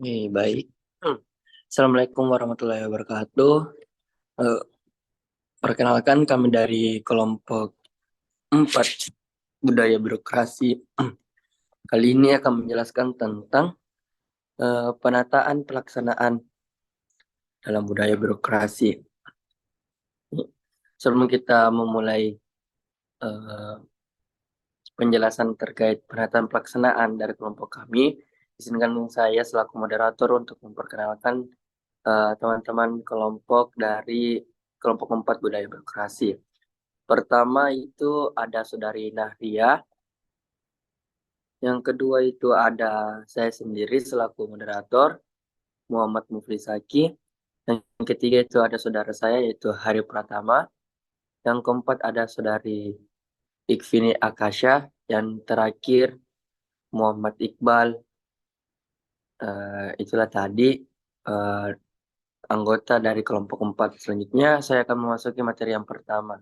Baik. Assalamualaikum warahmatullahi wabarakatuh. Eh, Perkenalkan kami dari kelompok 4 budaya birokrasi. Kali ini akan menjelaskan tentang penataan pelaksanaan dalam budaya birokrasi. Sebelum kita memulai eh, penjelasan terkait penataan pelaksanaan dari kelompok kami, izinkan saya selaku moderator untuk memperkenalkan teman-teman kelompok dari kelompok 4 budaya birokrasi. Pertama itu ada Saudari Nahria, yang kedua itu ada saya sendiri selaku moderator, Muhammad Muflisaki, yang ketiga itu ada saudara saya yaitu Hari Pratama, yang keempat ada Saudari Ikvini Akasha, yang terakhir Muhammad Iqbal. Itulah tadi eh, anggota dari kelompok 4. Selanjutnya saya akan memasuki materi yang pertama.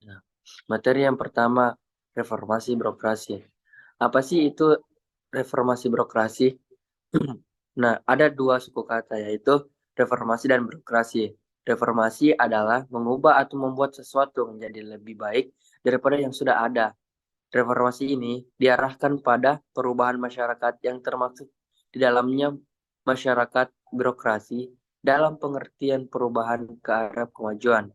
Nah, materi yang pertama, reformasi birokrasi. Apa sih itu reformasi birokrasi? Nah, ada dua suku kata, yaitu reformasi dan birokrasi. Reformasi adalah mengubah atau membuat sesuatu menjadi lebih baik daripada yang sudah ada. Reformasi ini diarahkan pada perubahan masyarakat yang termasuk di dalamnya masyarakat birokrasi dalam pengertian perubahan ke arah kemajuan.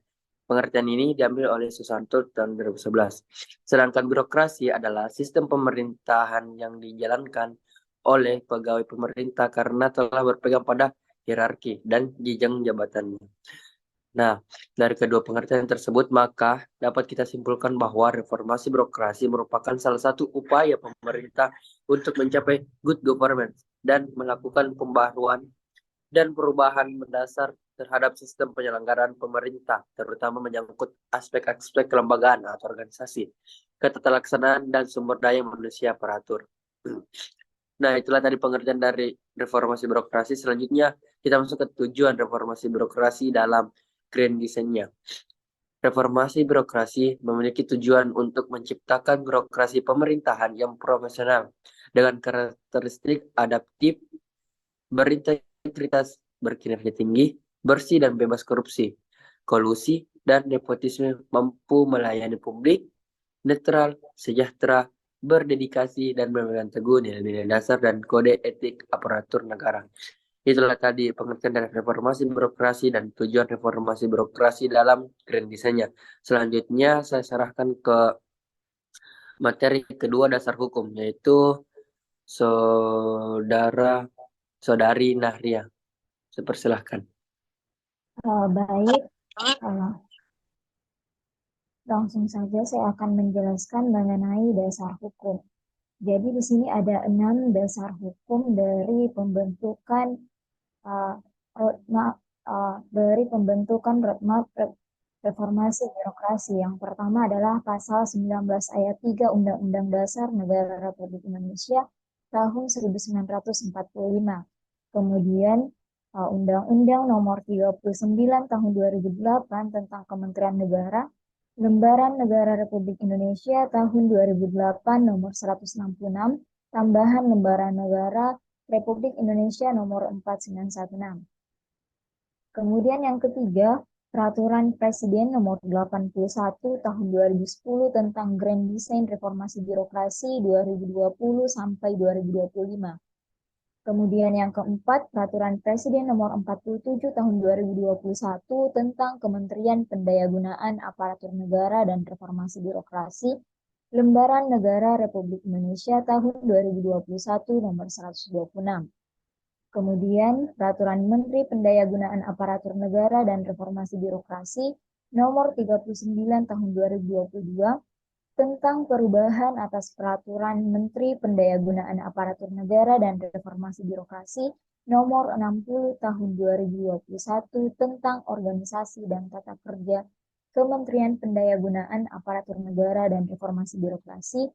Pengertian ini diambil oleh Susanto tahun 2011. Sedangkan birokrasi adalah sistem pemerintahan yang dijalankan oleh pegawai pemerintah karena telah berpegang pada hierarki dan jenjang jabatannya. Nah, dari kedua pengertian tersebut, maka dapat kita simpulkan bahwa reformasi birokrasi merupakan salah satu upaya pemerintah untuk mencapai good government dan melakukan pembaruan dan perubahan mendasar terhadap sistem penyelenggaraan pemerintah, terutama menyangkut aspek-aspek kelembagaan atau organisasi, ketata laksanaan, dan sumber daya manusia peratur. Nah, itulah tadi pengertian dari reformasi birokrasi. Selanjutnya, kita masuk ke tujuan reformasi birokrasi dalam grand design-nya. Reformasi birokrasi memiliki tujuan untuk menciptakan birokrasi pemerintahan yang profesional dengan karakteristik adaptif, berintegritas, berkinerja tinggi, bersih dan bebas korupsi, kolusi, dan nepotisme, mampu melayani publik, netral, sejahtera, berdedikasi, dan memegang teguh nilai-nilai dasar dan kode etik aparatur negara. Itulah tadi pengertian dari reformasi birokrasi dan tujuan reformasi birokrasi dalam grand design-nya. Selanjutnya saya serahkan ke materi kedua, dasar hukum, yaitu saudara saudari Nahria. Saya persilahkan. Baik, uh, langsung saja saya akan menjelaskan mengenai dasar hukum. Jadi di sini ada 6 dasar hukum uh, roadmap roadmap reformasi birokrasi. Yang pertama adalah pasal 19 ayat 3 Undang-Undang Dasar Negara Republik Indonesia tahun 1945. Kemudian Undang-Undang Nomor 39 Tahun 2008 tentang Kementerian Negara, Lembaran Negara Republik Indonesia Tahun 2008 Nomor 166, tambahan Lembaran Negara Republik Indonesia Nomor 4916. Kemudian yang ketiga, Peraturan Presiden Nomor 81 Tahun 2010 tentang Grand Design Reformasi Birokrasi 2020 sampai 2025. Kemudian yang keempat, Peraturan Presiden Nomor 47 Tahun 2021 tentang Kementerian Pendayagunaan Aparatur Negara dan Reformasi Birokrasi, Lembaran Negara Republik Indonesia Tahun 2021 Nomor 126. Kemudian Peraturan Menteri Pendayagunaan Aparatur Negara dan Reformasi Birokrasi Nomor 39 Tahun 2022 tentang perubahan atas Peraturan Menteri Pendayagunaan Aparatur Negara dan Reformasi Birokrasi Nomor 60 Tahun 2021 tentang organisasi dan tata kerja Kementerian Pendayagunaan Aparatur Negara dan Reformasi Birokrasi,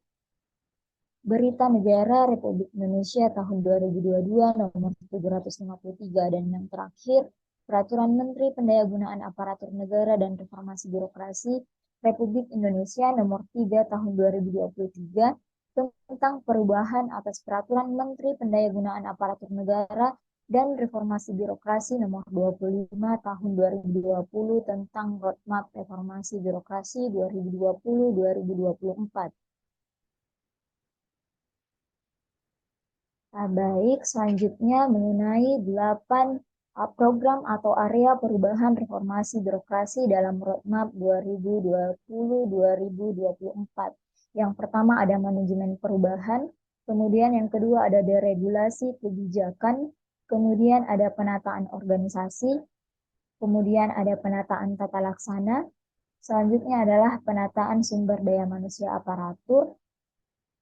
Berita Negara Republik Indonesia tahun 2022 nomor 753, dan yang terakhir Peraturan Menteri Pendayagunaan Aparatur Negara dan Reformasi Birokrasi Republik Indonesia nomor 3 tahun 2023 tentang perubahan atas Peraturan Menteri Pendayagunaan Aparatur Negara dan Reformasi Birokrasi Nomor 25 Tahun 2020 tentang Roadmap Reformasi Birokrasi 2020-2024. Nah, baik, selanjutnya mengenai 8 program atau area perubahan reformasi birokrasi dalam Roadmap 2020-2024. Yang pertama ada manajemen perubahan, kemudian yang kedua ada deregulasi kebijakan, kemudian ada penataan organisasi, kemudian ada penataan tata laksana, selanjutnya adalah penataan sumber daya manusia aparatur,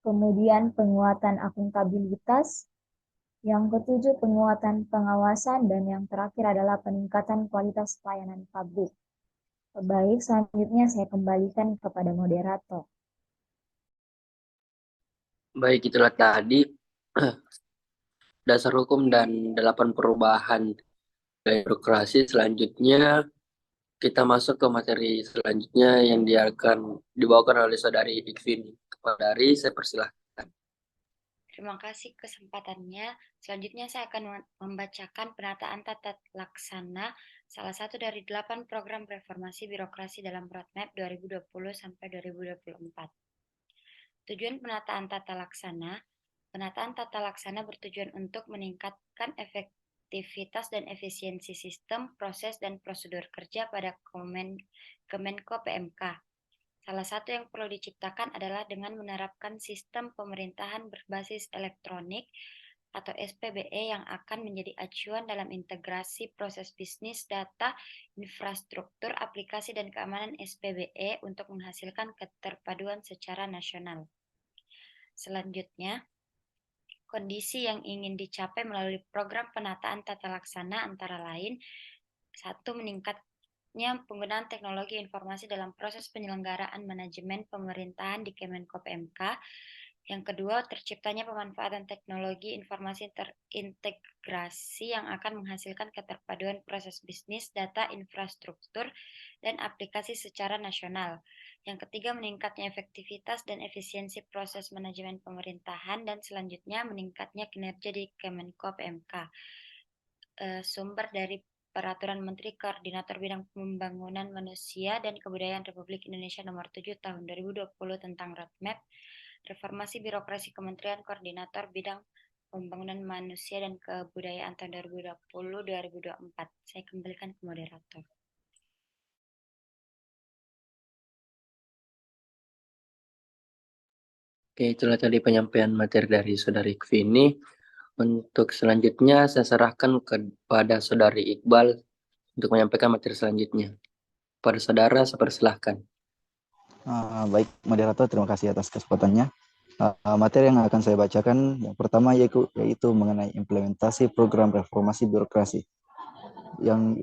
kemudian penguatan akuntabilitas, yang ketujuh, penguatan pengawasan, dan yang terakhir adalah peningkatan kualitas pelayanan publik. Baik, selanjutnya saya kembalikan kepada moderator. Baik, itulah tadi dasar hukum dan 8 perubahan birokrasi. Selanjutnya kita masuk ke materi selanjutnya yang akan dibawakan oleh Saudari Ikvini. Kepada Dari, saya persilahkan. Terima kasih kesempatannya. Selanjutnya saya akan membacakan penataan tata laksana salah satu dari 8 program reformasi birokrasi dalam Roadmap 2020 sampai 2024. Tujuan penataan tata laksana. Penataan tata laksana bertujuan untuk meningkatkan efektivitas dan efisiensi sistem, proses, dan prosedur kerja pada Kemenko PMK. Salah satu yang perlu diciptakan adalah dengan menerapkan sistem pemerintahan berbasis elektronik atau SPBE yang akan menjadi acuan dalam integrasi proses bisnis, data, infrastruktur, aplikasi, dan keamanan SPBE untuk menghasilkan keterpaduan secara nasional. Selanjutnya, kondisi yang ingin dicapai melalui program penataan tata laksana antara lain, 1. Meningkatnya penggunaan teknologi informasi dalam proses penyelenggaraan manajemen pemerintahan di Kemenko PMK. Yang kedua, terciptanya pemanfaatan teknologi informasi terintegrasi yang akan menghasilkan keterpaduan proses bisnis, data, infrastruktur, dan aplikasi secara nasional. Yang ketiga, meningkatnya efektivitas dan efisiensi proses manajemen pemerintahan, dan selanjutnya meningkatnya kinerja di Kemenko PMK. Sumber dari Peraturan Menteri Koordinator Bidang Pembangunan Manusia dan Kebudayaan Republik Indonesia Nomor 7 Tahun 2020 tentang Roadmap Reformasi Birokrasi Kementerian Koordinator Bidang Pembangunan Manusia dan Kebudayaan tahun 2020-2024. Saya kembalikan ke moderator. Oke, itulah tadi penyampaian materi dari Saudari Ikvini. Untuk selanjutnya saya serahkan kepada Saudari Iqbal untuk menyampaikan materi selanjutnya. Pada saudara, saya persilahkan. Baik, moderator, terima kasih atas kesempatannya. Materi yang akan saya bacakan yang pertama yaitu mengenai implementasi program reformasi birokrasi yang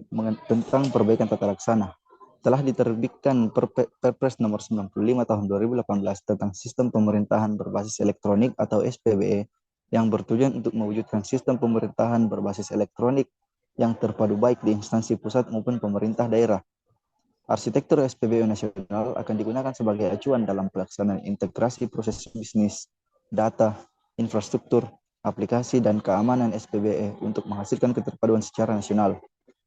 tentang perbaikan tata laksana. Telah diterbitkan Perpres nomor 95 tahun 2018 tentang sistem pemerintahan berbasis elektronik atau SPBE yang bertujuan untuk mewujudkan sistem pemerintahan berbasis elektronik yang terpadu baik di instansi pusat maupun pemerintah daerah. Arsitektur SPBE nasional akan digunakan sebagai acuan dalam pelaksanaan integrasi proses bisnis, data, infrastruktur, aplikasi, dan keamanan SPBE untuk menghasilkan keterpaduan secara nasional.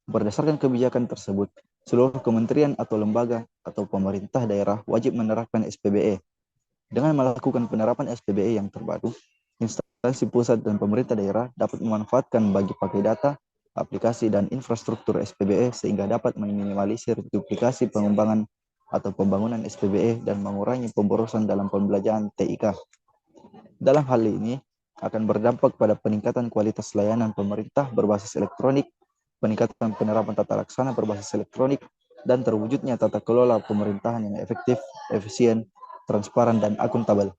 Berdasarkan kebijakan tersebut, seluruh kementerian atau lembaga atau pemerintah daerah wajib menerapkan SPBE. Dengan melakukan penerapan SPBE yang terpadu, instansi pusat dan pemerintah daerah dapat memanfaatkan bagi pakai data, aplikasi, dan infrastruktur SPBE sehingga dapat meminimalisir duplikasi pengembangan atau pembangunan SPBE dan mengurangi pemborosan dalam pembelajaran TIK. Dalam hal ini, akan berdampak pada peningkatan kualitas layanan pemerintah berbasis elektronik, peningkatan penerapan tata laksana berbasis elektronik, dan terwujudnya tata kelola pemerintahan yang efektif, efisien, transparan, dan akuntabel.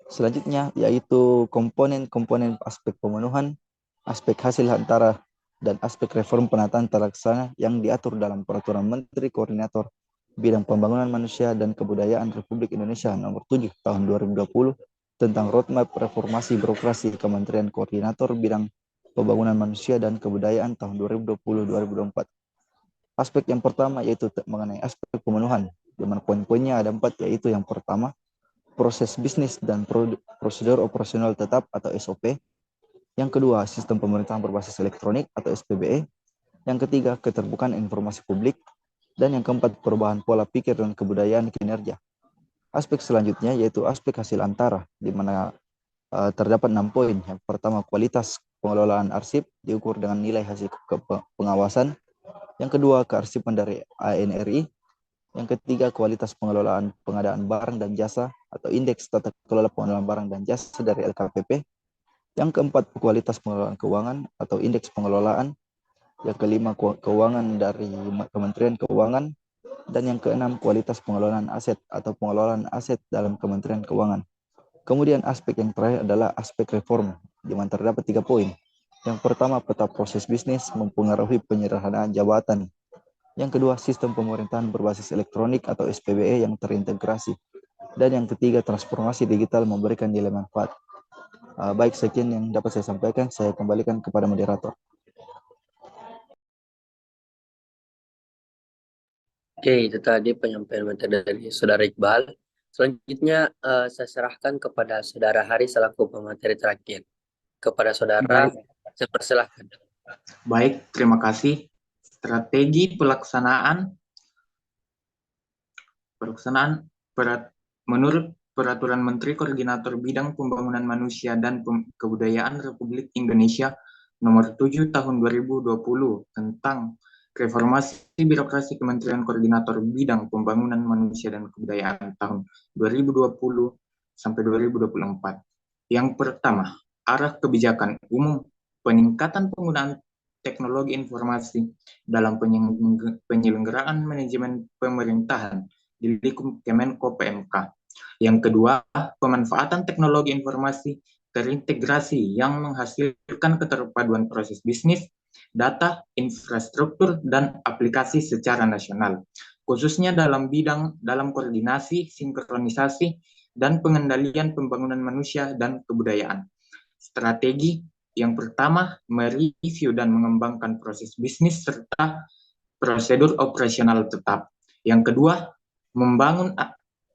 Selanjutnya yaitu komponen-komponen aspek pemenuhan, aspek hasil antara, dan aspek reform penataan tata laksana yang diatur dalam Peraturan Menteri Koordinator Bidang Pembangunan Manusia dan Kebudayaan Republik Indonesia Nomor 7 Tahun 2020 tentang Roadmap Reformasi Birokrasi Kementerian Koordinator Bidang Pembangunan Manusia dan Kebudayaan tahun 2020-2024. Aspek yang pertama yaitu mengenai aspek pemenuhan, di mana poin-poinnya ada 4, yaitu yang pertama, proses bisnis dan prosedur operasional tetap atau SOP. Yang kedua, sistem pemerintahan berbasis elektronik atau SPBE. Yang ketiga, keterbukaan informasi publik. Dan yang keempat, perubahan pola pikir dan kebudayaan kinerja. Aspek selanjutnya yaitu aspek hasil antara, di mana terdapat 6 poin. Yang pertama, kualitas pengelolaan arsip diukur dengan nilai hasil pengawasan. Yang kedua, kearsipan dari ANRI. Yang ketiga, kualitas pengelolaan pengadaan barang dan jasa atau indeks tata kelola pengelolaan barang dan jasa dari LKPP. Yang keempat, kualitas pengelolaan keuangan atau indeks pengelolaan. Yang kelima, keuangan dari Kementerian Keuangan. Dan yang keenam, kualitas pengelolaan aset atau pengelolaan aset dalam Kementerian Keuangan. Kemudian aspek yang terakhir adalah aspek reform, di mana terdapat 3 poin. Yang pertama, peta proses bisnis mempengaruhi penyederhanaan jabatan. Yang kedua, sistem pemerintahan berbasis elektronik atau SPBE yang terintegrasi. Dan yang ketiga, transformasi digital memberikan nilai manfaat. Baik, sekian yang dapat saya sampaikan. Saya kembalikan kepada moderator. Oke, itu tadi penyampaian materi dari Saudara Iqbal. Selanjutnya saya serahkan kepada Saudara Hari selaku pemateri terakhir. Kepada Saudara, saya persilahkan. Baik, terima kasih. Strategi pelaksanaan menurut Peraturan Menteri Koordinator Bidang Pembangunan Manusia dan Kebudayaan Republik Indonesia Nomor 7 Tahun 2020 tentang Reformasi Birokrasi Kementerian Koordinator Bidang Pembangunan Manusia dan Kebudayaan tahun 2020 sampai 2024. Yang pertama, arah kebijakan umum peningkatan penggunaan teknologi informasi dalam penyelenggaraan manajemen pemerintahan di lingkup Kemenko PMK. Yang kedua, pemanfaatan teknologi informasi terintegrasi yang menghasilkan keterpaduan proses bisnis, data, infrastruktur, dan aplikasi secara nasional, khususnya dalam koordinasi, sinkronisasi, dan pengendalian pembangunan manusia dan kebudayaan. Strategi yang pertama, mereview dan mengembangkan proses bisnis serta prosedur operasional tetap. Yang kedua, membangun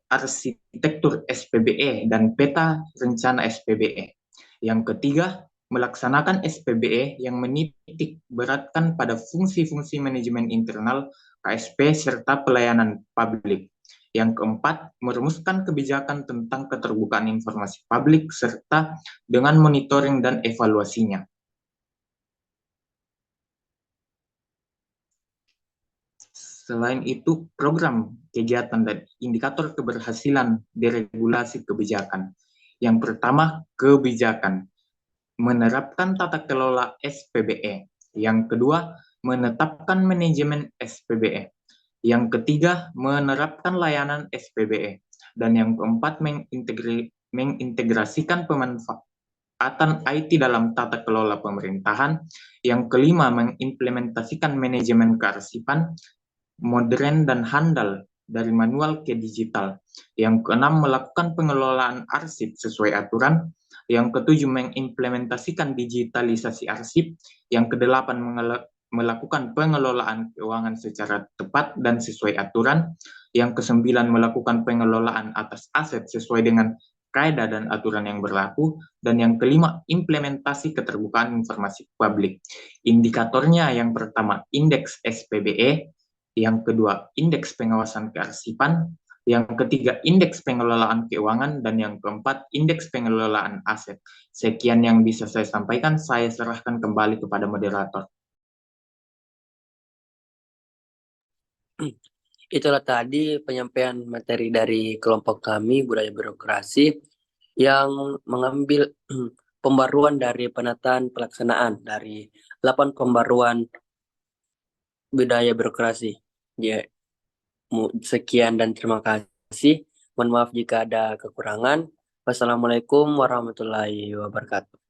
arsitektur SPBE dan peta rencana SPBE. Yang ketiga, melaksanakan SPBE yang menitik beratkan pada fungsi-fungsi manajemen internal, KSP, serta pelayanan publik. Yang keempat, merumuskan kebijakan tentang keterbukaan informasi publik serta dengan monitoring dan evaluasinya. Selain itu, program, kegiatan, dan indikator keberhasilan deregulasi kebijakan. Yang pertama, kebijakan. Menerapkan tata kelola SPBE. Yang kedua, menetapkan manajemen SPBE. Yang ketiga, menerapkan layanan SPBE. Dan yang keempat, mengintegrasikan pemanfaatan IT dalam tata kelola pemerintahan. Yang kelima, mengimplementasikan manajemen kearsipan modern dan handal dari manual ke digital. Yang keenam, melakukan pengelolaan arsip sesuai aturan. Yang ketujuh, mengimplementasikan digitalisasi arsip. Yang kedelapan, melakukan pengelolaan keuangan secara tepat dan sesuai aturan. Yang kesembilan, melakukan pengelolaan atas aset sesuai dengan kaidah dan aturan yang berlaku. Dan yang kelima, implementasi keterbukaan informasi publik. Indikatornya yang pertama, indeks SPBE. Yang kedua, indeks pengawasan kearsipan. Yang ketiga, indeks pengelolaan keuangan. Dan yang keempat, indeks pengelolaan aset. Sekian yang bisa saya sampaikan. Saya serahkan kembali kepada moderator. Itulah tadi penyampaian materi dari kelompok kami, Budaya Birokrasi, yang mengambil pembaruan dari penataan pelaksanaan dari 8 pembaruan budaya birokrasi. Ya, sekian dan terima kasih. Mohon maaf jika ada kekurangan. Wassalamualaikum warahmatullahi wabarakatuh.